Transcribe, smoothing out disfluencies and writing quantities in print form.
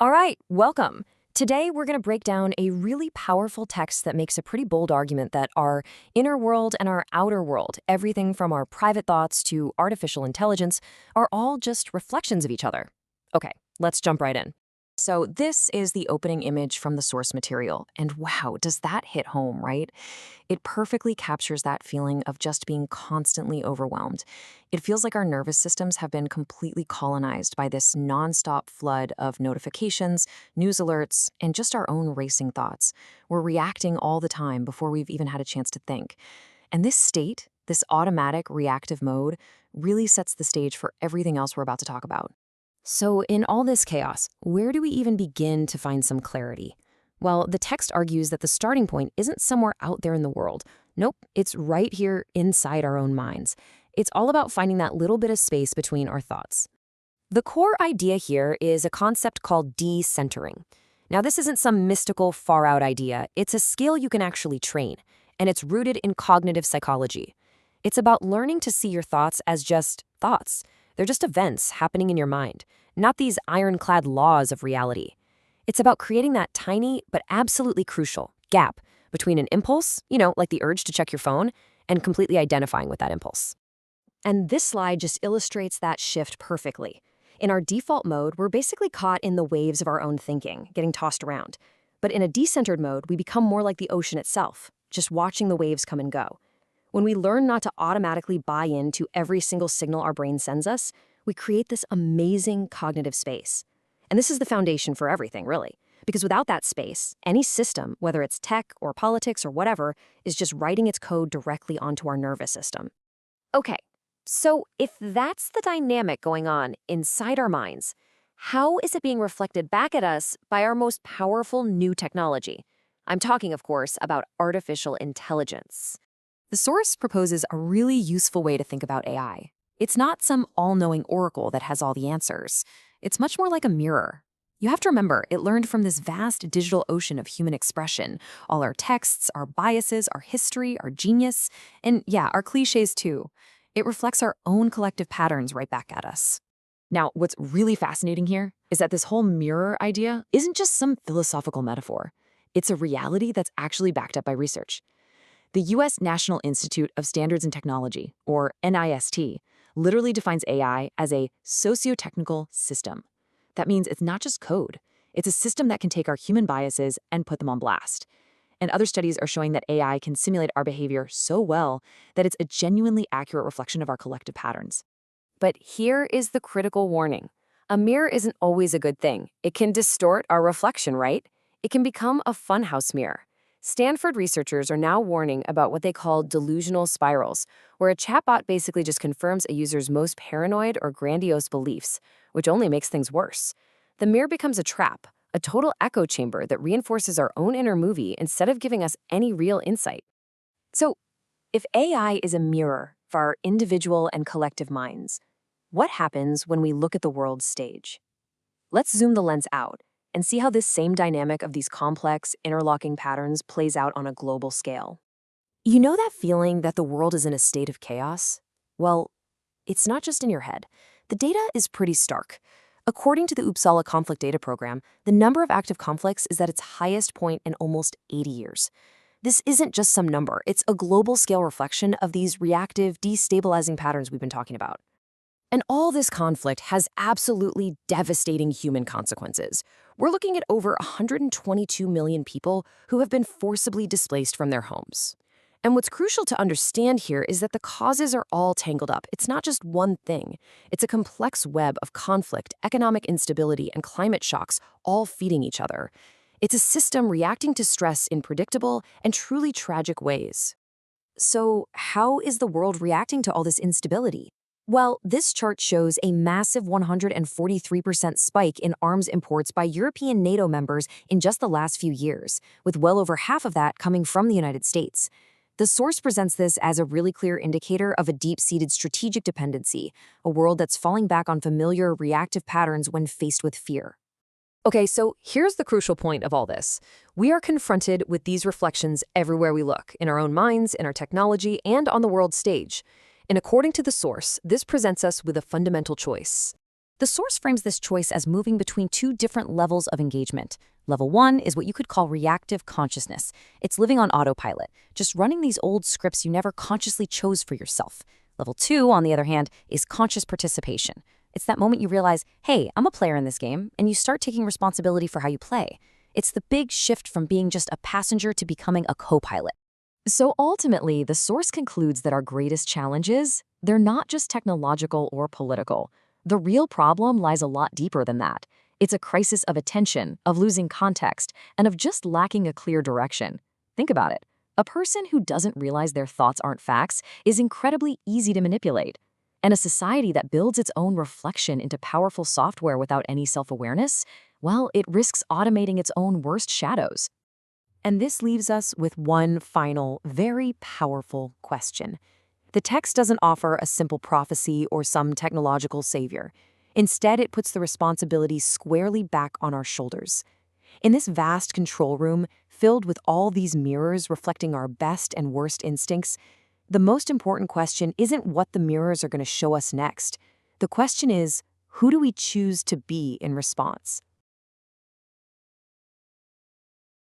All right, welcome. Today, we're going to break down a really powerful text that makes a pretty bold argument that our inner world and our outer world, everything from our private thoughts to artificial intelligence, are all just reflections of each other. Okay, let's jump right in. So this is the opening image from the source material, and wow, does that hit home, right? It perfectly captures that feeling of just being constantly overwhelmed. It feels like our nervous systems have been completely colonized by this nonstop flood of notifications, news alerts, and just our own racing thoughts. We're reacting all the time before we've even had a chance to think. And this state, this automatic reactive mode, really sets the stage for everything else we're about to talk about. So in all this chaos, where do we even begin to find some clarity? Well, the text argues that the starting point isn't somewhere out there in the world. Nope, it's right here inside our own minds. It's all about finding that little bit of space between our thoughts. The core idea here is a concept called decentering. Now, this isn't some mystical, far-out idea. It's a skill you can actually train, and it's rooted in cognitive psychology. It's about learning to see your thoughts as just thoughts. They're just events happening in your mind, not these ironclad laws of reality. It's about creating that tiny but absolutely crucial gap between an impulse, like the urge to check your phone, and completely identifying with that impulse. And this slide just illustrates that shift perfectly. In our default mode, we're basically caught in the waves of our own thinking, getting tossed around. But in a decentered mode, we become more like the ocean itself, just watching the waves come and go. When we learn not to automatically buy into every single signal our brain sends us, we create this amazing cognitive space. And this is the foundation for everything, really. Because without that space, any system, whether it's tech or politics or whatever, is just writing its code directly onto our nervous system. Okay, so if that's the dynamic going on inside our minds, how is it being reflected back at us by our most powerful new technology? I'm talking, of course, about artificial intelligence. The source proposes a really useful way to think about AI. It's not some all-knowing oracle that has all the answers. It's much more like a mirror. You have to remember, it learned from this vast digital ocean of human expression, all our texts, our biases, our history, our genius, and yeah, our cliches too. It reflects our own collective patterns right back at us. Now, what's really fascinating here is that this whole mirror idea isn't just some philosophical metaphor. It's a reality that's actually backed up by research. The U.S. National Institute of Standards and Technology, or NIST, literally defines AI as a socio-technical system. That means it's not just code. It's a system that can take our human biases and put them on blast. And other studies are showing that AI can simulate our behavior so well that it's a genuinely accurate reflection of our collective patterns. But here is the critical warning. A mirror isn't always a good thing. It can distort our reflection, right? It can become a funhouse mirror. Stanford researchers are now warning about what they call delusional spirals, where a chatbot basically just confirms a user's most paranoid or grandiose beliefs, which only makes things worse. The mirror becomes a trap, a total echo chamber that reinforces our own inner movie instead of giving us any real insight. So, if AI is a mirror for our individual and collective minds, what happens when we look at the world's stage? Let's zoom the lens out and see how this same dynamic of these complex, interlocking patterns plays out on a global scale. You know that feeling that the world is in a state of chaos? Well, it's not just in your head. The data is pretty stark. According to the Uppsala Conflict Data Program, the number of active conflicts is at its highest point in almost 80 years. This isn't just some number, it's a global scale reflection of these reactive, destabilizing patterns we've been talking about. And all this conflict has absolutely devastating human consequences. We're looking at over 122 million people who have been forcibly displaced from their homes. And what's crucial to understand here is that the causes are all tangled up. It's not just one thing. It's a complex web of conflict, economic instability, and climate shocks all feeding each other. It's a system reacting to stress in predictable and truly tragic ways. So, how is the world reacting to all this instability? Well, this chart shows a massive 143% spike in arms imports by European NATO members in just the last few years, with well over half of that coming from the United States. The source presents this as a really clear indicator of a deep-seated strategic dependency, a world that's falling back on familiar reactive patterns when faced with fear. Okay, so here's the crucial point of all this. We are confronted with these reflections everywhere we look, in our own minds, in our technology, and on the world stage. And according to the source, this presents us with a fundamental choice. The source frames this choice as moving between two different levels of engagement. Level 1 is what you could call reactive consciousness. It's living on autopilot, just running these old scripts you never consciously chose for yourself. Level 2, on the other hand, is conscious participation. It's that moment you realize, hey, I'm a player in this game, and you start taking responsibility for how you play. It's the big shift from being just a passenger to becoming a co-pilot. So ultimately, the source concludes that our greatest challenges, they're not just technological or political. The real problem lies a lot deeper than that. It's a crisis of attention, of losing context, and of just lacking a clear direction. Think about it. A person who doesn't realize their thoughts aren't facts is incredibly easy to manipulate. And a society that builds its own reflection into powerful software without any self-awareness, well, it risks automating its own worst shadows. And this leaves us with one final, very powerful question. The text doesn't offer a simple prophecy or some technological savior. Instead, it puts the responsibility squarely back on our shoulders. In this vast control room, filled with all these mirrors reflecting our best and worst instincts, the most important question isn't what the mirrors are going to show us next. The question is, who do we choose to be in response?